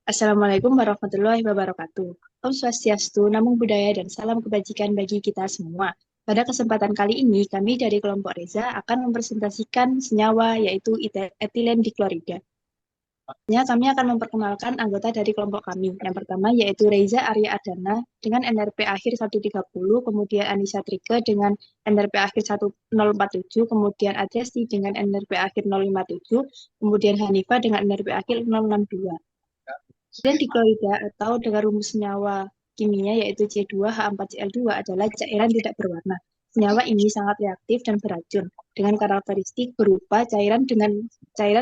Assalamualaikum warahmatullahi wabarakatuh. Om Swastiastu, Namo Buddhaya, dan salam kebajikan bagi kita semua. Pada kesempatan kali ini, kami dari kelompok Reza akan mempresentasikan senyawa yaitu etilen diklorida. Kami akan memperkenalkan anggota dari kelompok kami. Yang pertama yaitu Reza Arya Adana dengan NRP akhir 130, kemudian Anissa Trike dengan NRP akhir 1047, kemudian Adesti dengan NRP akhir 057, kemudian Hanifa dengan NRP akhir 062. Dan dikloida atau dengan rumus senyawa kimia yaitu C2H4Cl2 adalah cairan tidak berwarna. Senyawa ini sangat reaktif dan beracun dengan karakteristik berupa cairan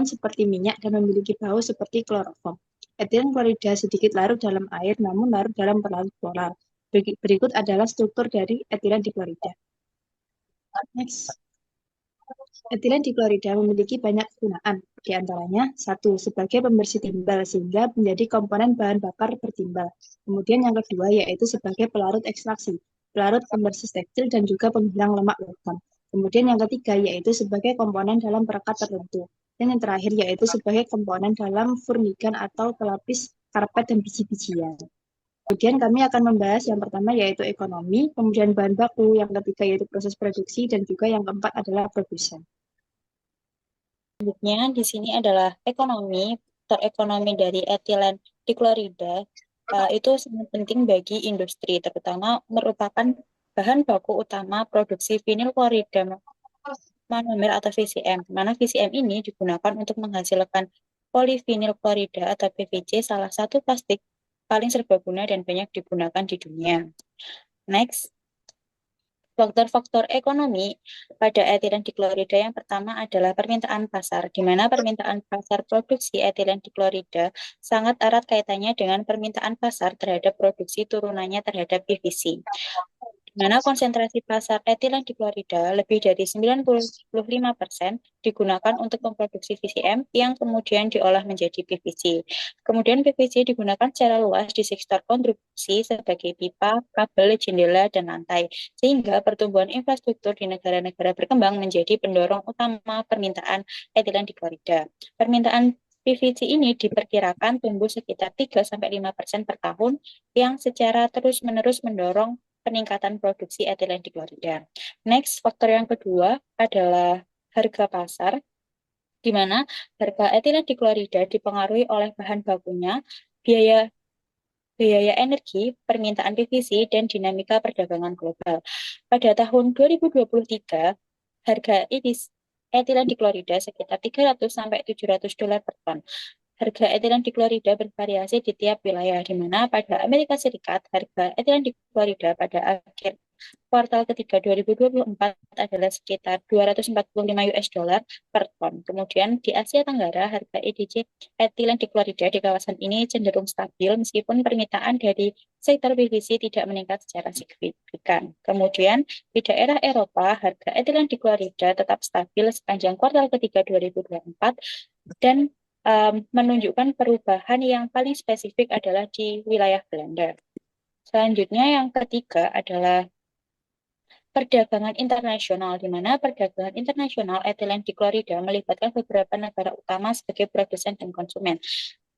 seperti minyak dan memiliki bau seperti kloroform. Etilen klorida sedikit larut dalam air namun larut dalam pelarut polar. Berikut adalah struktur dari etilen diklorida. Next. Etilen diklorida memiliki banyak kegunaan, di antaranya satu, sebagai pembersih timbal sehingga menjadi komponen bahan bakar bertimbal. Kemudian yang kedua yaitu sebagai pelarut ekstraksi, pelarut pembersih tekstil dan juga penghilang lemak logam. Kemudian yang ketiga yaitu sebagai komponen dalam perekat tertentu. Dan yang terakhir yaitu sebagai komponen dalam furnigan atau pelapis karpet dan biji-bijian. Kemudian kami akan membahas yang pertama yaitu ekonomi, kemudian bahan baku, yang ketiga yaitu proses produksi, dan juga yang keempat adalah produsen. Selanjutnya, di sini adalah ekonomi. Faktor ekonomi dari etilen diklorida itu sangat penting bagi industri, terutama merupakan bahan baku utama produksi vinil klorida monomer atau VCM. Mana VCM ini digunakan untuk menghasilkan polivinil klorida atau PVC, salah satu plastik paling serbaguna dan banyak digunakan di dunia. Next. Faktor-faktor ekonomi pada etilen diklorida yang pertama adalah permintaan pasar, di mana permintaan pasar produksi etilen diklorida sangat erat kaitannya dengan permintaan pasar terhadap produksi turunannya terhadap PVC, di mana konsentrasi pasar etilen diklorida lebih dari 95% digunakan untuk memproduksi VCM yang kemudian diolah menjadi PVC. Kemudian PVC digunakan secara luas di sektor konstruksi sebagai pipa, kabel, jendela, dan lantai, sehingga pertumbuhan infrastruktur di negara-negara berkembang menjadi pendorong utama permintaan etilen diklorida. Permintaan PVC ini diperkirakan tumbuh sekitar 3-5% per tahun yang secara terus-menerus mendorong peningkatan produksi etilen diklorida. Next, faktor yang kedua adalah harga pasar, di mana harga etilen diklorida dipengaruhi oleh bahan bakunya, biaya biaya energi, permintaan PVC, dan dinamika perdagangan global. Pada tahun 2023, harga etilen diklorida sekitar 300 sampai $700 per ton. Harga etilen diklorida bervariasi di tiap wilayah, di mana pada Amerika Serikat harga etilen diklorida pada akhir kuartal ketiga 2024 adalah sekitar 245 US dollar per ton. Kemudian di Asia Tenggara harga EDC etilen diklorida di kawasan ini cenderung stabil meskipun permintaan dari sektor PVC tidak meningkat secara signifikan. Kemudian di daerah Eropa harga etilen diklorida tetap stabil sepanjang kuartal ketiga 2024 dan menunjukkan perubahan yang paling spesifik adalah di wilayah Belanda. Selanjutnya yang ketiga adalah perdagangan internasional, di mana perdagangan internasional etilen diklorida melibatkan beberapa negara utama sebagai produsen dan konsumen.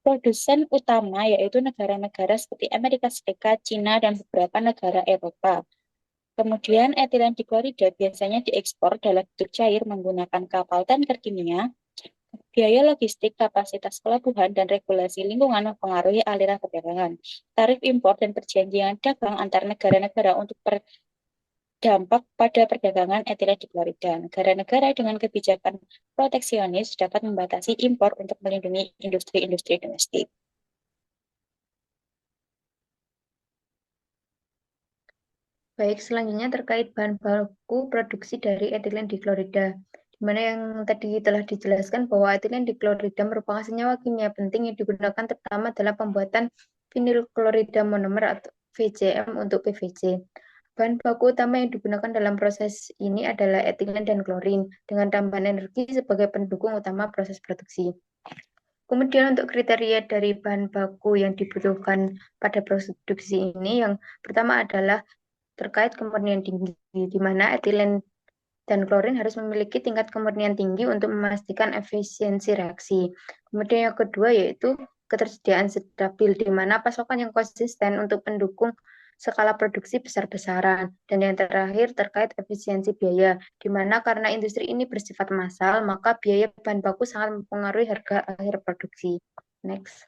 Produsen utama yaitu negara-negara seperti Amerika Serikat, Cina, dan beberapa negara Eropa. Kemudian etilen diklorida biasanya diekspor dalam bentuk cair menggunakan kapal tanker kimia. Biaya logistik, kapasitas pelabuhan, dan regulasi lingkungan mempengaruhi aliran perdagangan. Tarif impor dan perjanjian dagang antar negara-negara untuk dampak pada perdagangan etilen diklorida. Negara-negara dengan kebijakan proteksionis dapat membatasi impor untuk melindungi industri-industri domestik. Baik, selanjutnya terkait bahan baku produksi dari etilen diklorida, di mana yang tadi telah dijelaskan bahwa etilen diklorida merupakan senyawa kimia penting yang digunakan terutama dalam pembuatan vinil klorida monomer atau VCM untuk PVC. Bahan baku utama yang digunakan dalam proses ini adalah etilen dan klorin dengan tambahan energi sebagai pendukung utama proses produksi. Kemudian untuk kriteria dari bahan baku yang dibutuhkan pada produksi ini, yang pertama adalah terkait kemurnian tinggi, di mana etilen dan klorin harus memiliki tingkat kemurnian tinggi untuk memastikan efisiensi reaksi. Kemudian yang kedua yaitu ketersediaan stabil, di mana pasokan yang konsisten untuk mendukung skala produksi besar-besaran. Dan yang terakhir terkait efisiensi biaya, di mana karena industri ini bersifat massal, maka biaya bahan baku sangat mempengaruhi harga akhir produksi. Next.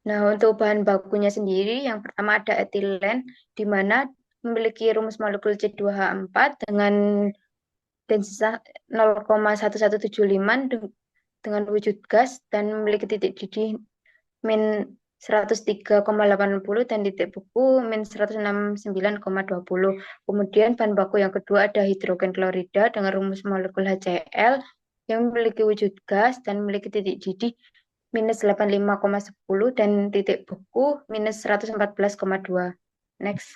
Nah, untuk bahan bakunya sendiri, yang pertama ada etilen, di mana memiliki rumus molekul C2H4 dengan densitas 0,1175 dengan wujud gas dan memiliki titik didih min 103,80 dan titik beku min 169,20. Kemudian bahan baku yang kedua ada hidrogen klorida dengan rumus molekul HCl yang memiliki wujud gas dan memiliki titik didih minus 85,10 dan titik beku minus 114,2. Next.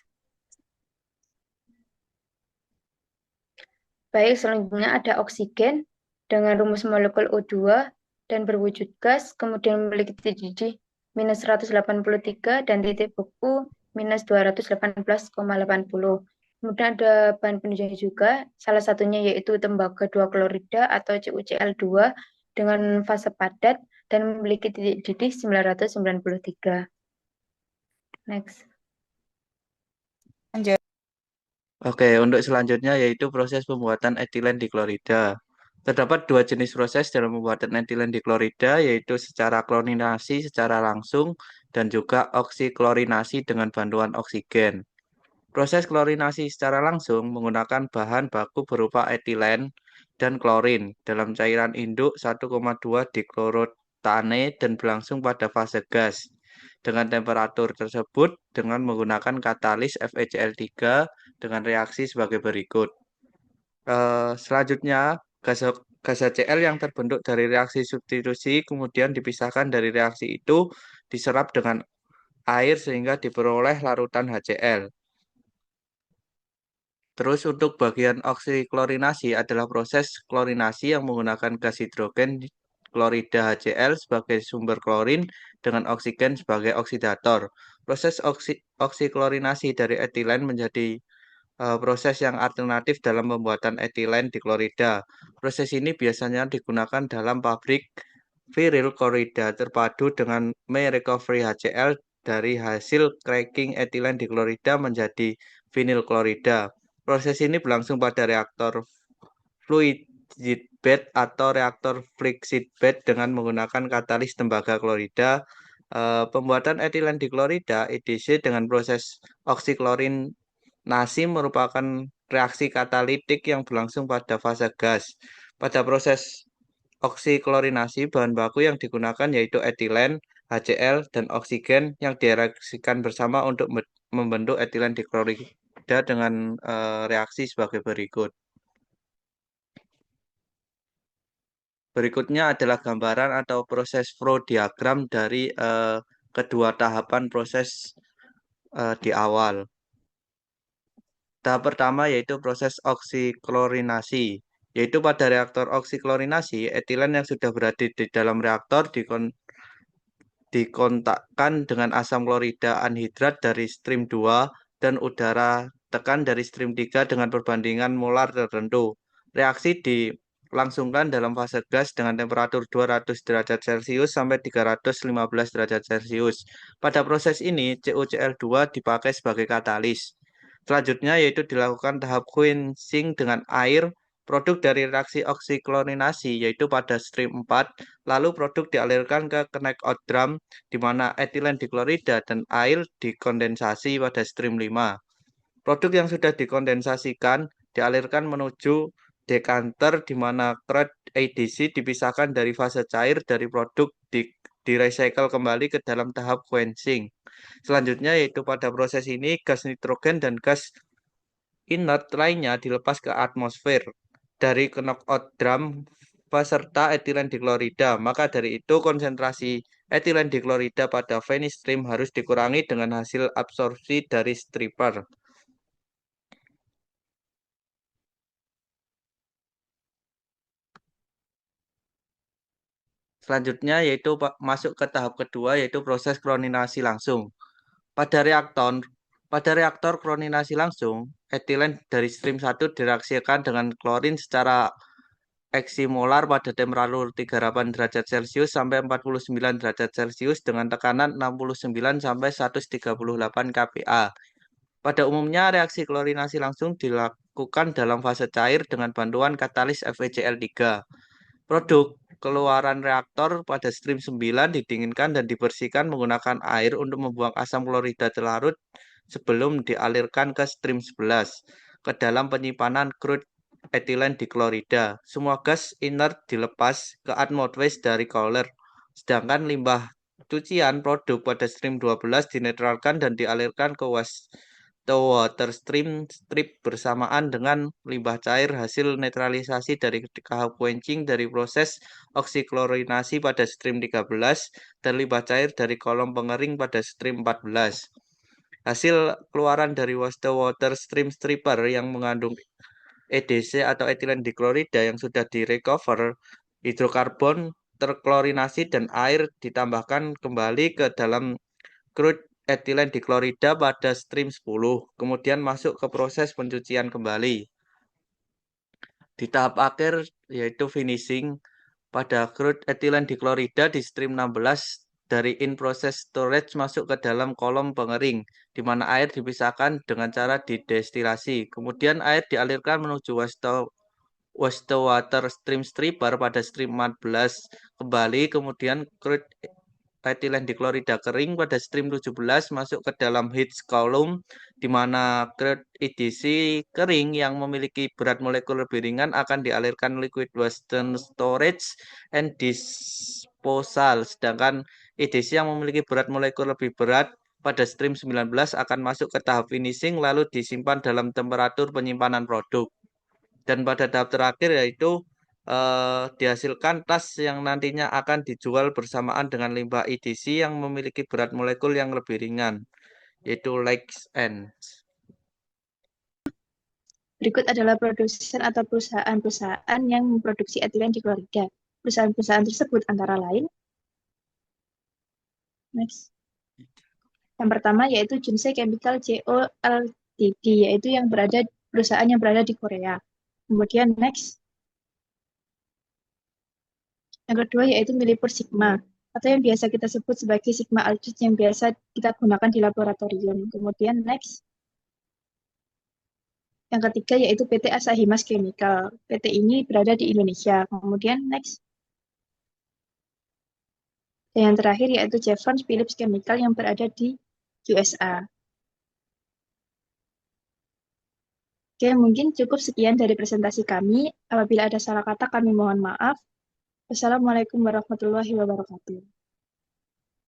Baik, selanjutnya ada oksigen dengan rumus molekul O2 dan berwujud gas, kemudian memiliti titik didih minus 183 dan titik beku minus 218,80. Kemudian ada bahan penunjang juga, salah satunya yaitu tembaga 2 klorida atau CuCl2 dengan fase padat dan memiliki titik didih 993. Next. Lanjut. Oke, untuk selanjutnya yaitu proses pembuatan etilen diklorida. Terdapat dua jenis proses dalam pembuatan etilen diklorida, yaitu secara klorinasi secara langsung dan juga oksiklorinasi dengan bantuan oksigen. Proses klorinasi secara langsung menggunakan bahan baku berupa etilen dan klorin dalam cairan induk 1,2 diklorotane dan berlangsung pada fase gas. Dengan temperatur tersebut dengan menggunakan katalis FeCl3 dengan reaksi sebagai berikut. Selanjutnya, gas HCl yang terbentuk dari reaksi substitusi kemudian dipisahkan dari reaksi itu, diserap dengan air sehingga diperoleh larutan HCl. Terus untuk bagian oksiklorinasi adalah proses klorinasi yang menggunakan gas hidrogen klorida HCl sebagai sumber klorin dengan oksigen sebagai oksidator. Proses oksiklorinasi dari etilen menjadi proses yang alternatif dalam pembuatan etilen diklorida. Proses ini biasanya digunakan dalam pabrik viril klorida terpadu dengan recovery HCl dari hasil cracking etilen diklorida menjadi vinil klorida. Proses ini berlangsung pada reaktor fluid bed atau reaktor fluid bed dengan menggunakan katalis tembaga klorida. Pembuatan etilen diklorida EDC dengan proses oksiklorinasi merupakan reaksi katalitik yang berlangsung pada fase gas. Pada proses oksiklorinasi, bahan baku yang digunakan yaitu etilen, HCl, dan oksigen yang direaksikan bersama untuk membentuk etilen diklorida dengan reaksi sebagai berikut. Berikutnya adalah gambaran atau proses flow diagram dari kedua tahapan proses di awal. Tahap pertama yaitu proses oksiklorinasi, yaitu pada reaktor oksiklorinasi, etilen yang sudah berada di dalam reaktor dikontakkan dengan asam klorida anhidrat dari stream 2 dan udara tekan dari stream 3 dengan perbandingan molar tertentu. Reaksi dilangsungkan dalam fase gas dengan temperatur 200 derajat Celcius sampai 315 derajat Celcius. Pada proses ini, CuCl2 dipakai sebagai katalis. Selanjutnya yaitu dilakukan tahap quenching dengan air. Produk dari reaksi oksiklorinasi yaitu pada stream 4, lalu produk dialirkan ke knockout drum di mana etilen diklorida dan air dikondensasi pada stream 5. Produk yang sudah dikondensasikan dialirkan menuju dekanter di mana crude ADC dipisahkan dari fase cair dari produk di-recycle kembali ke dalam tahap quenching. Selanjutnya yaitu pada proses ini gas nitrogen dan gas inert lainnya dilepas ke atmosfer dari knockout drum peserta etilen diklorida. Maka dari itu konsentrasi etilen diklorida pada venice stream harus dikurangi dengan hasil absorpsi dari stripper. Selanjutnya yaitu masuk ke tahap kedua yaitu proses klorinasi langsung. Pada reaktor klorinasi langsung, etilen dari stream 1 direaksikan dengan klorin secara eksimolar pada temperatur 38 derajat Celcius sampai 49 derajat Celcius dengan tekanan 69 sampai 138 kPa. Pada umumnya, reaksi klorinasi langsung dilakukan dalam fase cair dengan bantuan katalis FeCl3. Produk keluaran reaktor pada stream 9 didinginkan dan dibersihkan menggunakan air untuk membuang asam klorida larut sebelum dialirkan ke stream 11 ke dalam penyimpanan crude etilen diklorida. Semua gas inert dilepas ke atmosfer dari cooler, sedangkan limbah cucian produk pada stream 12 dinetralkan dan dialirkan ke wastewater stream strip bersamaan dengan limbah cair hasil netralisasi dari tahap quenching dari proses oksiklorinasi pada stream 13 dan limbah cair dari kolom pengering pada stream 14. Hasil keluaran dari wastewater stream stripper yang mengandung EDC atau etilen diklorida yang sudah direcover hidrokarbon terklorinasi dan air ditambahkan kembali ke dalam crude etilen diklorida pada stream 10, kemudian masuk ke proses pencucian kembali. Di tahap akhir yaitu finishing pada crude etilen diklorida di stream 16 dari in-process storage masuk ke dalam kolom pengering, di mana air dipisahkan dengan cara didestilasi. Kemudian air dialirkan menuju wastewater stream stripper pada stream 14 kembali, kemudian crude etilen diklorida kering pada stream 17 masuk ke dalam heat column, di mana crude EDC kering yang memiliki berat molekul lebih ringan akan dialirkan liquid waste storage and disposal, sedangkan EDC yang memiliki berat molekul lebih berat pada stream 19 akan masuk ke tahap finishing lalu disimpan dalam temperatur penyimpanan produk. Dan pada tahap terakhir yaitu dihasilkan tas yang nantinya akan dijual bersamaan dengan limbah EDC yang memiliki berat molekul yang lebih ringan, yaitu Legs Ends. Berikut adalah produsen atau perusahaan-perusahaan yang memproduksi etilen diklorida. Perusahaan-perusahaan tersebut antara lain, next. Yang pertama yaitu Junsei Chemical Co. Ltd, yaitu perusahaan yang berada di Korea. Kemudian next. Yang kedua yaitu Millipore Sigma, atau yang biasa kita sebut sebagai Sigma Aldrich yang biasa kita gunakan di laboratorium. Kemudian next. Yang ketiga yaitu PT Asahi Mas Chemical. PT ini berada di Indonesia. Kemudian next. Dan yang terakhir yaitu Chevron Phillips Chemical yang berada di USA. Oke, mungkin cukup sekian dari presentasi kami. Apabila ada salah kata, kami mohon maaf. Wassalamualaikum warahmatullahi wabarakatuh.